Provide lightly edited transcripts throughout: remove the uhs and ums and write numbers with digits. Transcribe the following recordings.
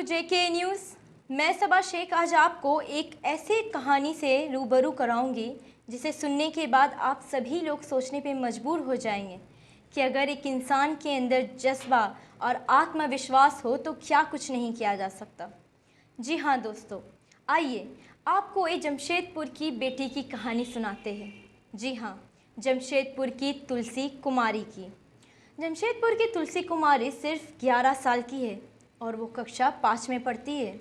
जेके news. मैं सबा शेख आज आपको एक ऐसी कहानी से रूबरू कराऊंगी जिसे सुनने के बाद आप सभी लोग सोचने पे मजबूर हो जाएंगे कि अगर एक इंसान के अंदर जज्बा और आत्मविश्वास हो तो क्या कुछ नहीं किया जा सकता। जी हाँ दोस्तों, आइए आपको एक जमशेदपुर की बेटी की कहानी सुनाते हैं। जी हाँ, जमशेदपुर की तुलसी कुमारी की। जमशेदपुर की तुलसी कुमारी सिर्फ 11 साल की है और वो कक्षा 5 में पढ़ती है।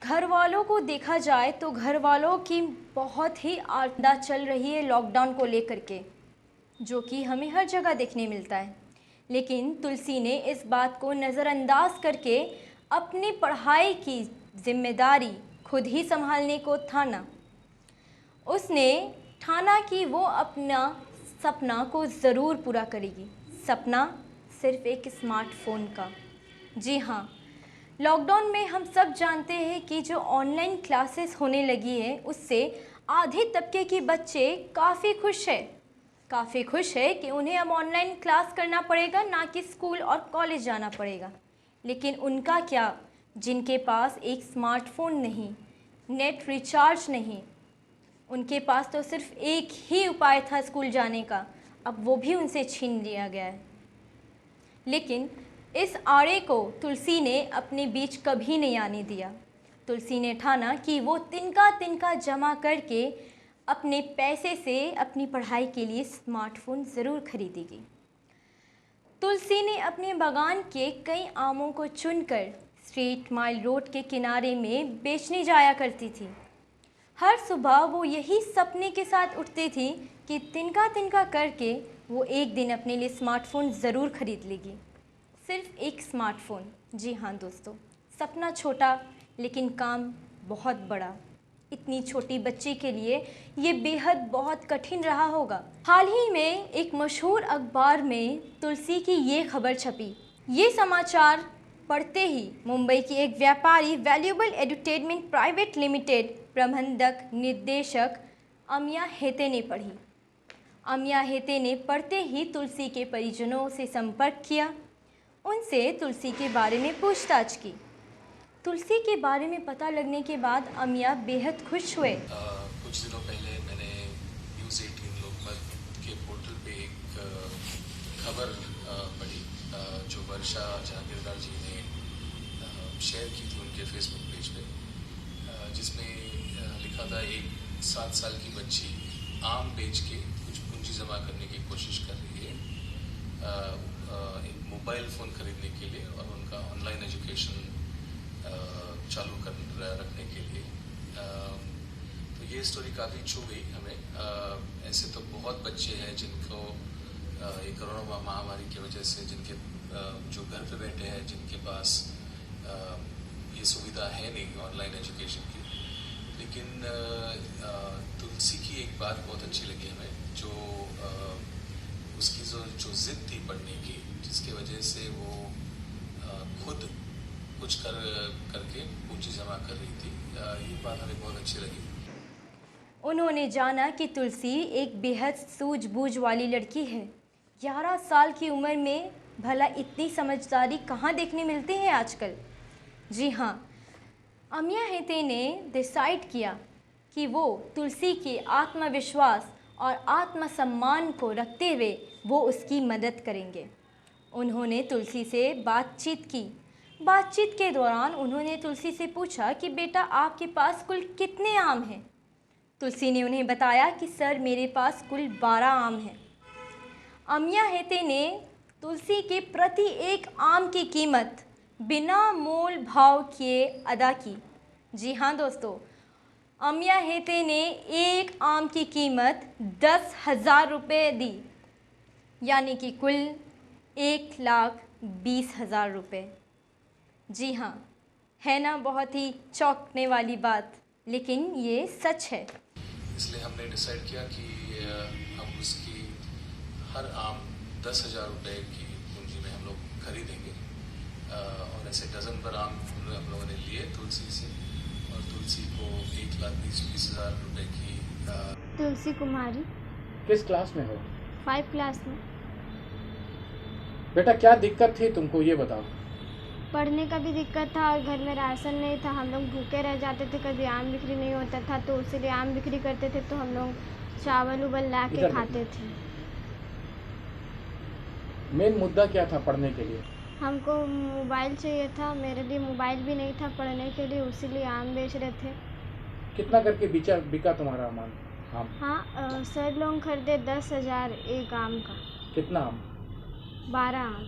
घर वालों को देखा जाए तो घर वालों की बहुत ही आपदा चल रही है लॉकडाउन को लेकर के, जो कि हमें हर जगह देखने मिलता है। लेकिन तुलसी ने इस बात को नज़रअंदाज करके अपनी पढ़ाई की जिम्मेदारी खुद ही संभालने को ठाना। उसने ठाना कि वो अपना सपना को ज़रूर पूरा करेगी। सपना सिर्फ एक स्मार्टफोन का। जी हाँ, लॉकडाउन में हम सब जानते हैं कि जो ऑनलाइन क्लासेस होने लगी है उससे आधे तबके के बच्चे काफ़ी खुश है कि उन्हें अब ऑनलाइन क्लास करना पड़ेगा, ना कि स्कूल और कॉलेज जाना पड़ेगा। लेकिन उनका क्या, जिनके पास एक स्मार्टफोन नहीं, नेट रिचार्ज नहीं, उनके पास तो सिर्फ एक ही उपाय था स्कूल जाने का, अब वो भी उनसे छीन लिया गया है। लेकिन इस आड़े को तुलसी ने अपने बीच कभी नहीं आने दिया। तुलसी ने ठाना कि वो तिनका तिनका जमा करके अपने पैसे से अपनी पढ़ाई के लिए स्मार्टफोन ज़रूर खरीदेगी। तुलसी ने अपने बागान के कई आमों को चुनकर स्ट्रीट माइल रोड के किनारे में बेचने जाया करती थी। हर सुबह वो यही सपने के साथ उठती थी कि तिनका तिनका करके वो एक दिन अपने लिए स्मार्टफोन ज़रूर खरीद लेगी। सिर्फ एक स्मार्टफोन। जी हाँ दोस्तों, सपना छोटा लेकिन काम बहुत बड़ा। इतनी छोटी बच्ची के लिए ये बेहद बहुत कठिन रहा होगा। हाल ही में एक मशहूर अखबार में तुलसी की ये खबर छपी। ये समाचार पढ़ते ही मुंबई की एक व्यापारी वैल्यूएबल एडुटेनमेंट प्राइवेट लिमिटेड प्रबंधक निर्देशक अमिया हेते ने पढ़ी। अमिया हेते ने पढ़ते ही तुलसी के परिजनों से संपर्क किया, उनसे तुलसी के बारे में पूछताछ की। तुलसी के बारे में पता लगने के बाद अमिया बेहद खुश हुए। कुछ दिनों पहले मैंने न्यूज़ 18 लोकमत के पोर्टल पे एक खबर पढ़ी जो वर्षा जहांगीरदार जी ने शेयर की थी उनके फेसबुक पेज पे, जिसमें लिखा था एक 7 साल की बच्ची आम बेच के कुछ पूंजी जमा करने की कोशिश कर रही है एक मोबाइल फ़ोन खरीदने के लिए और उनका ऑनलाइन एजुकेशन चालू रखने के लिए। तो ये स्टोरी काफ़ी छू गई हमें। ऐसे तो बहुत बच्चे हैं जिनको ये कोरोना महामारी की वजह से जिनके जो घर पे बैठे हैं, जिनके पास ये सुविधा है नहीं ऑनलाइन एजुकेशन की। लेकिन तुलसी की एक बात बहुत अच्छी लगी हमें, जो उसकी जो ज़िद थी पढ़ने की, जिसकी वजह से वो खुद कुछ करके पूंजी जमा कर रही थी। ये बात हमें बहुत अच्छी लगी। उन्होंने जाना कि तुलसी एक बेहद सूझबूझ वाली लड़की है। 11 साल की उम्र में भला इतनी समझदारी कहाँ देखने मिलती है आजकल। जी हाँ, अमिया हेते ने डिसाइड किया कि वो तुलसी के आत्मविश्वास और आत्मसम्मान को रखते हुए वो उसकी मदद करेंगे। उन्होंने तुलसी से बातचीत की। बातचीत के दौरान उन्होंने तुलसी से पूछा कि बेटा, आपके पास कुल कितने आम हैं। तुलसी ने उन्हें बताया कि सर, मेरे पास कुल 12 आम हैं। अमिया हेते ने तुलसी के प्रति एक आम की कीमत बिना मोल भाव किए अदा की। जी हाँ दोस्तों, अमिया हेते ने एक आम की कीमत 10,000 रुपये दी, यानी कि कुल 1,20,000 रुपये। जी हाँ, है ना बहुत ही चौंकने वाली बात, लेकिन ये सच है। इसलिए हमने डिसाइड किया कि हम उसकी हर आम 10,000 रुपये की पूंजी में हम लोग खरीदेंगे। और ऐसे डज़न भर आम हम लोगों ने लिए तुलसी से, और तुलसी को 1,20,000 रुपये की। तुलसी कुमारी। किस क्लास में हो? 5 क्लास में। बेटा, क्या दिक्कत थी तुमको, ये बताओ। पढ़ने का भी दिक्कत था और घर में राशन नहीं था। हम लोग भूखे रह जाते थे, कभी आम बिक्री नहीं होता था तो इसीलिए आम बिक्री करते थे, तो हम लोग चावल उबल ला के इधर खाते थे। मेन मुद्दा क्या था पढ़ने के लिए? हमको मोबाइल चाहिए था, मेरे लिए मोबाइल भी नहीं था पढ़ने के लिए, उसीलिए आम बेच रहे थे। कितना करके बिका तुम्हारा आम? हाँ, सर लोग खरीदे 10,000 एक आम का। कितना आम? 12 आम।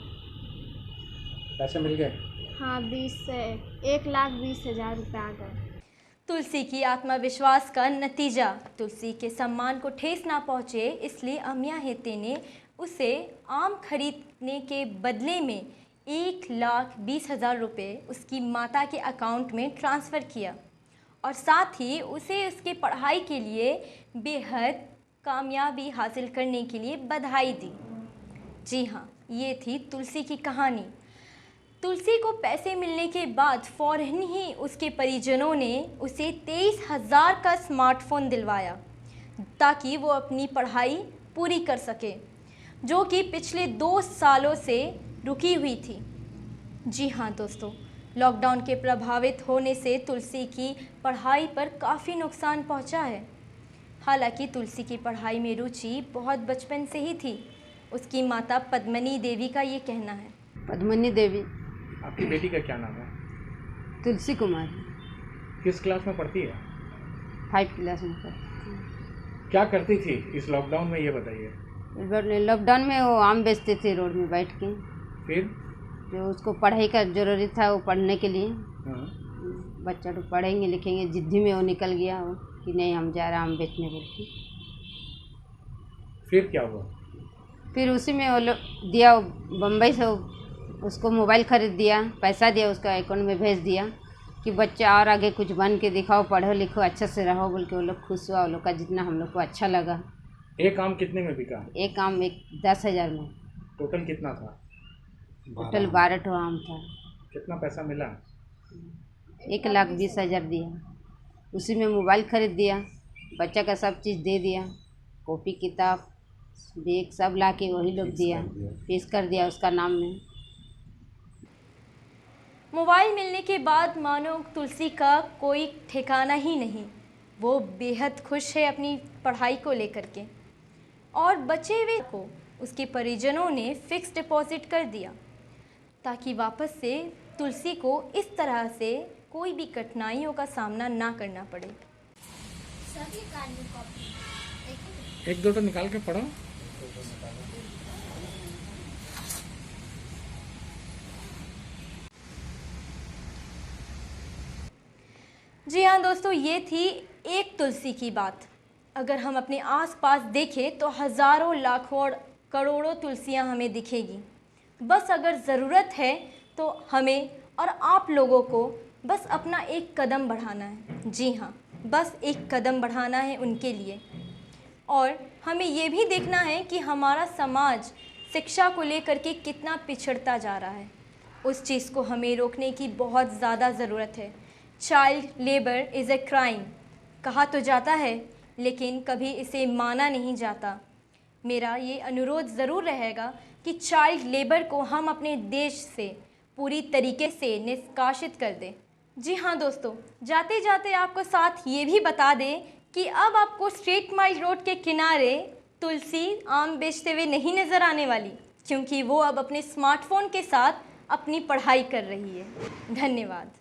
पैसे मिल गए? हाँ, 1,20,000 रुपये आ गए। तुलसी की आत्मविश्वास का नतीजा, तुलसी के सम्मान को ठेस ना पहुँचे इसलिए अमिया हेते ने उसे आम खरीदने के बदले में 1,20,000 रुपये उसकी माता के अकाउंट में ट्रांसफ़र किया और साथ ही उसे उसके पढ़ाई के लिए बेहद कामयाबी हासिल करने के लिए बधाई दी। जी हाँ, ये थी तुलसी की कहानी। तुलसी को पैसे मिलने के बाद फ़ौरन ही उसके परिजनों ने उसे 23,000 का स्मार्टफ़ोन दिलवाया ताकि वो अपनी पढ़ाई पूरी कर सके, जो कि पिछले 2 सालों से रुकी हुई थी। जी हाँ दोस्तों, लॉकडाउन के प्रभावित होने से तुलसी की पढ़ाई पर काफ़ी नुकसान पहुंचा है। हालांकि तुलसी की पढ़ाई में रुचि बहुत बचपन से ही थी। उसकी माता पद्मनी देवी का ये कहना है। पद्मनी देवी। आपकी बेटी का क्या नाम है? तुलसी कुमारी। किस क्लास में पढ़ती है? 5 क्लास में पढ़ती। क्या करती थी इस लॉकडाउन में, ये बताइए। लॉकडाउन में वो आम बेचते थे रोड में बैठ के। फिर जो उसको पढ़ाई का जरूरी था वो पढ़ने के लिए, हाँ। बच्चा तो पढ़ेंगे लिखेंगे, जिद्दी में वो निकल गया वो कि नहीं हम जा रहे आम बेचने बोल के। फिर क्या हुआ? फिर उसी में वो लोग दिया, बम्बई से उसको मोबाइल ख़रीद दिया, पैसा दिया, उसका अकाउंट में भेज दिया कि बच्चा और आगे कुछ बन के दिखाओ, पढ़ो लिखो अच्छे से रहो बोल के। वो लोग खुश हुआ, वो लोग का जितना हम लोग को अच्छा लगा। एक आम कितने में बिका? एक आम 10,000 में। टोटल कितना था? टोटल 12 आम था। कितना पैसा मिला? 1,20,000 दिया। उसी में मोबाइल ख़रीद दिया, बच्चा का सब चीज़ दे दिया, कॉपी किताब बैग सब ला के वही लोग दिया, पेश कर दिया उसका नाम में। मोबाइल मिलने के बाद मानो तुलसी का कोई ठिकाना ही नहीं। वो बेहद खुश है अपनी पढ़ाई को लेकर के और बचे हुए को उसके परिजनों ने फिक्स डिपॉजिट कर दिया ताकि वापस से तुलसी को इस तरह से कोई भी कठिनाइयों का सामना ना करना पड़े। एक दो तो निकाल के पढ़ो। जी हाँ दोस्तों, ये थी एक तुलसी की बात। अगर हम अपने आसपास देखें तो हज़ारों लाखों और करोड़ों तुलसियाँ हमें दिखेगी। बस अगर ज़रूरत है तो हमें और आप लोगों को बस अपना एक कदम बढ़ाना है। जी हाँ, बस एक कदम बढ़ाना है उनके लिए। और हमें ये भी देखना है कि हमारा समाज शिक्षा को लेकर के कितना पिछड़ता जा रहा है। उस चीज़ को हमें रोकने की बहुत ज़्यादा ज़रूरत है। Child labour is a crime कहा तो जाता है, लेकिन कभी इसे माना नहीं जाता। मेरा ये अनुरोध ज़रूर रहेगा कि चाइल्ड लेबर को हम अपने देश से पूरी तरीके से निष्कासित कर दें। जी हाँ दोस्तों, जाते जाते आपको साथ ये भी बता दें कि अब आपको स्ट्रीट माइल रोड के किनारे तुलसी आम बेचते हुए नहीं नज़र आने वाली, क्योंकि वो अब अपने स्मार्टफोन के साथ अपनी पढ़ाई कर रही है। धन्यवाद।